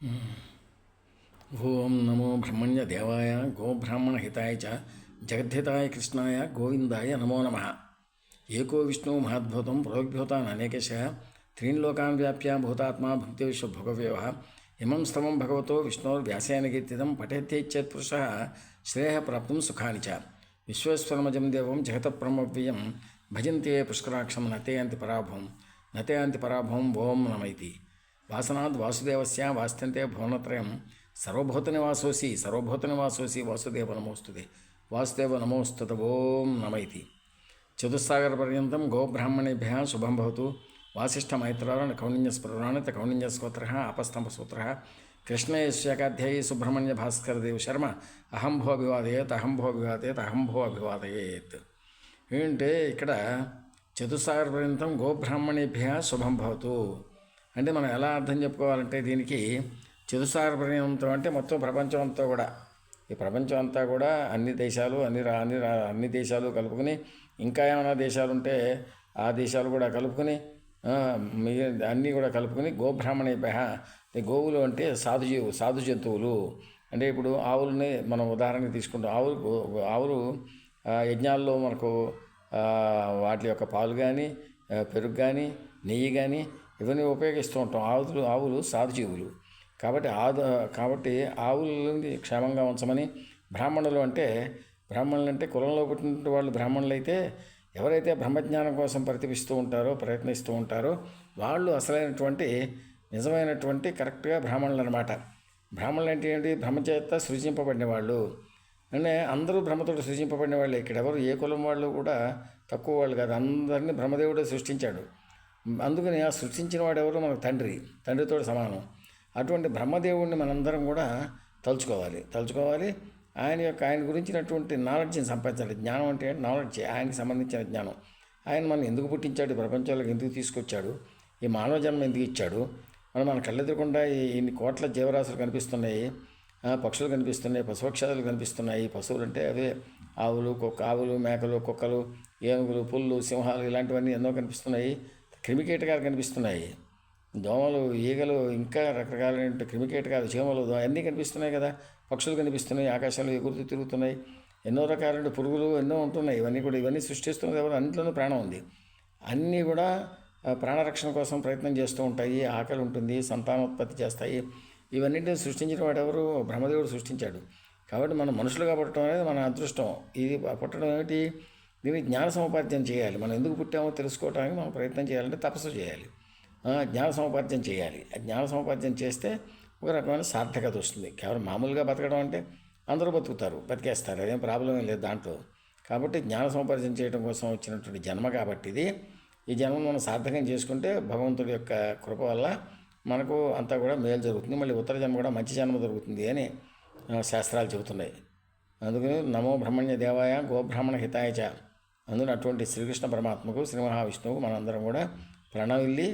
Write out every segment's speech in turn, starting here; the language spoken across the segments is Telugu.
ఓం నమో బ్రహ్మణ్యదేవాయ గోబ్రాహ్మణహితాయ చ జగద్ధితాయ కృష్ణాయ గోవిందాయ నమో నమః. ఏకో విష్ణు మహాద్భుతం పురోద్భూతాన్ అనేకేశ త్రీన్లోకాన్ వ్యాప్య భూతాత్మా భుక్తేషు భోగవ్యవ ఇమం స్తవం భగవతో విష్ణోర్వ్యాసేన కీర్తితం పఠేత్యేచ్చేత్ పురుషः శ్రేయః ప్రాప్తుం సుఖాని చ. విశ్వేశ్వరమజం దేవం జగతప్రమవ్యయం భజంతే పుష్కరాక్షం నతే యాంతి పరాభవం ఓం నమైతి. వాసనాద్ వాసుదేవస్య వాస్తంతే భువనత్రయం సర్వభూతనివాసోసి వాసుదేవ నమోస్తుతే వాసుదేవ నమోస్తుత ఓం నమైతి. చతుస్సాగరపర్యంతం గోబ్రాహ్మణేభ్యः శుభం భవతు. వాసిష్ఠమైత్రాన్ కౌండిన్యస్పురాణిత కౌండిన్యస్కోత్రः అపస్తంభసూత్రः కృష్ణయస్యాకాధ్యాయీ సుబ్రహ్మణ్య భాస్కరదేవ శర్మ అహంభో అభివాదయేత్. ఏంటంటే ఇక్కడ చతుస్సాగరపర్యంతం గోబ్రాహ్మణేభ్యः శుభం భవతు అంటే మనం ఎలా అర్థం చెప్పుకోవాలంటే దీనికి చతుస్సాగర పర్యంతం అంటే మొత్తం ప్రపంచం అంతా కూడా, ఈ ప్రపంచం అంతా కూడా అన్ని దేశాలు అన్ని దేశాలు కలుపుకొని ఇంకా ఏమైనా దేశాలు ఉంటే ఆ దేశాలు కూడా కలుపుకొని అన్నీ కూడా కలుపుకొని గోబ్రాహ్మణేభ్యः. గోవులు అంటే సాధు జంతువులు. అంటే ఇప్పుడు ఆవులని మనం ఉదాహరణకి తీసుకుంటాం. ఆవులు యజ్ఞాల్లో మనకు వాటి యొక్క పాలు కానీ పెరుగు కానీ నెయ్యి కానీ ఇవన్నీ ఉపయోగిస్తూ ఉంటాం. ఆవులు సాధుజీవులు కాబట్టి ఆవులని క్షేమంగా ఉంచమని. బ్రాహ్మణులు అంటే కులంలో పుట్టిన వాళ్ళు బ్రాహ్మణులు అయితే ఎవరైతే బ్రహ్మజ్ఞానం కోసం ప్రయత్నిస్తూ ఉంటారో వాళ్ళు అసలైనటువంటి నిజమైనటువంటి కరెక్ట్గా బ్రాహ్మణులు అనమాట. బ్రాహ్మణులు అంటే ఏంటి? బ్రహ్మచేత సృజింపబడిన వాళ్ళు. అంటే అందరూ బ్రహ్మతోటి సృజింపబడిన వాళ్ళే. ఇక్కడ ఎవరు ఏ కులం వాళ్ళు కూడా తక్కువ వాళ్ళు కాదు. అందరినీ బ్రహ్మదేవుడే సృష్టించాడు. అందుకని ఆ సృష్టించిన వాడు ఎవరు? మనకు తండ్రితో సమానం. అటువంటి బ్రహ్మదేవుడిని మనందరం కూడా తలుచుకోవాలి. ఆయన గురించినటువంటి నాలెడ్జ్ని సంపాదించాలి. జ్ఞానం అంటే నాలెడ్జ్, ఆయనకి సంబంధించిన జ్ఞానం. ఆయన మనం ఎందుకు పుట్టించాడు, ప్రపంచంలోకి ఎందుకు తీసుకొచ్చాడు, ఈ మానవ జన్మ ఎందుకు ఇచ్చాడు, మన కళ్ళెదురకుండా ఇన్ని కోట్ల జీవరాశులు కనిపిస్తున్నాయి, పక్షులు కనిపిస్తున్నాయి, పశుపక్షాదులు కనిపిస్తున్నాయి. పశువులు అంటే అవే ఆవులు మేకలు కుక్కలు ఏనుగులు పుల్లు సింహాలు ఇలాంటివన్నీ ఎన్నో కనిపిస్తున్నాయి. క్రిమికీటకాలు కనిపిస్తున్నాయి, దోమలు ఈగలు ఇంకా రకరకాలైన క్రిమికీటకాలు చీమలు అన్నీ కనిపిస్తున్నాయి కదా. పక్షులు కనిపిస్తున్నాయి, ఆకాశంలో ఎగురుతూ తిరుగుతున్నాయి, ఎన్నో రకాలైన పురుగులు ఎన్నో ఉంటున్నాయి. ఇవన్నీ సృష్టిస్తున్నది ఎవరు? అన్నింటిలోనూ ప్రాణం ఉంది. అన్నీ కూడా ప్రాణరక్షణ కోసం ప్రయత్నం చేస్తూ ఉంటాయి. ఆకలి ఉంటుంది, సంతానోత్పత్తి చేస్తాయి. ఇవన్నింటిని సృష్టించిన వాడు ఎవరు? బ్రహ్మదేవుడు సృష్టించాడు. కాబట్టి మనం మనుషులుగా పుట్టడం అనేది మన అదృష్టం. ఇది పుట్టడం ఏమిటి? దీనికి జ్ఞాన సముపార్జన చేయాలి. మనం ఎందుకు పుట్టామో తెలుసుకోవడానికి మనం ప్రయత్నం చేయాలంటే తపస్సు చేయాలి, జ్ఞాన సముపార్జన చేయాలి. జ్ఞాన సముపార్జన చేస్తే ఒక రకమైన సార్థకత వస్తుంది. కేవలం మామూలుగా బతకడం అంటే అందరూ బతికేస్తారు, అదేం ప్రాబ్లం ఏం లేదు దాంట్లో. కాబట్టి జ్ఞాన సముపార్జన చేయడం కోసం వచ్చినటువంటి జన్మ కాబట్టి ఈ జన్మను మనం సార్థకం చేసుకుంటే భగవంతుడి యొక్క కృప వల్ల మనకు అంతా కూడా మేలు జరుగుతుంది. మళ్ళీ ఉత్తర జన్మ కూడా మంచి జన్మ దొరుకుతుంది అని శాస్త్రాలు చెబుతున్నాయి. అందుకని నమో బ్రహ్మణ్య దేవాయ గోబ్రాహ్మణ హితాయ చ. అందులో అటువంటి శ్రీకృష్ణ పరమాత్మకు శ్రీ మహావిష్ణువు మనందరం కూడా ప్రణవిల్లి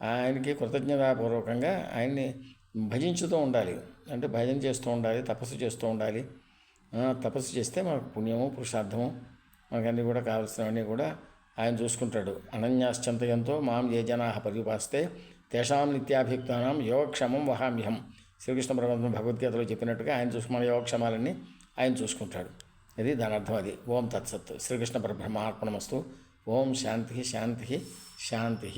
ఆయనకి కృతజ్ఞతాపూర్వకంగా ఆయన్ని భజించుతూ ఉండాలి. అంటే భజన చేస్తూ ఉండాలి, తపస్సు చేస్తూ ఉండాలి. తపస్సు చేస్తే మనకు పుణ్యము పురుషార్థము మనకన్నీ కూడా కావాల్సినవన్నీ కూడా ఆయన చూసుకుంటాడు. అనన్యాశ్చంతయంతో మాం ఏ జనాః పర్యుపాస్తే తేషాం నిత్యాభియుక్తానాం యోగక్షేమం వహామ్యహం. శ్రీకృష్ణ పరమాత్మ భగవద్గీతలో చెప్పినట్టుగా ఆయన మన యోగక్షేమాలన్నీ ఆయన చూసుకుంటాడు. ఇది దాని అర్థం. అది ఓం తత్సత్. శ్రీకృష్ణ పరబ్రహ్మార్పణమస్తు. ఓం శాంతి శాంతి శాంతి.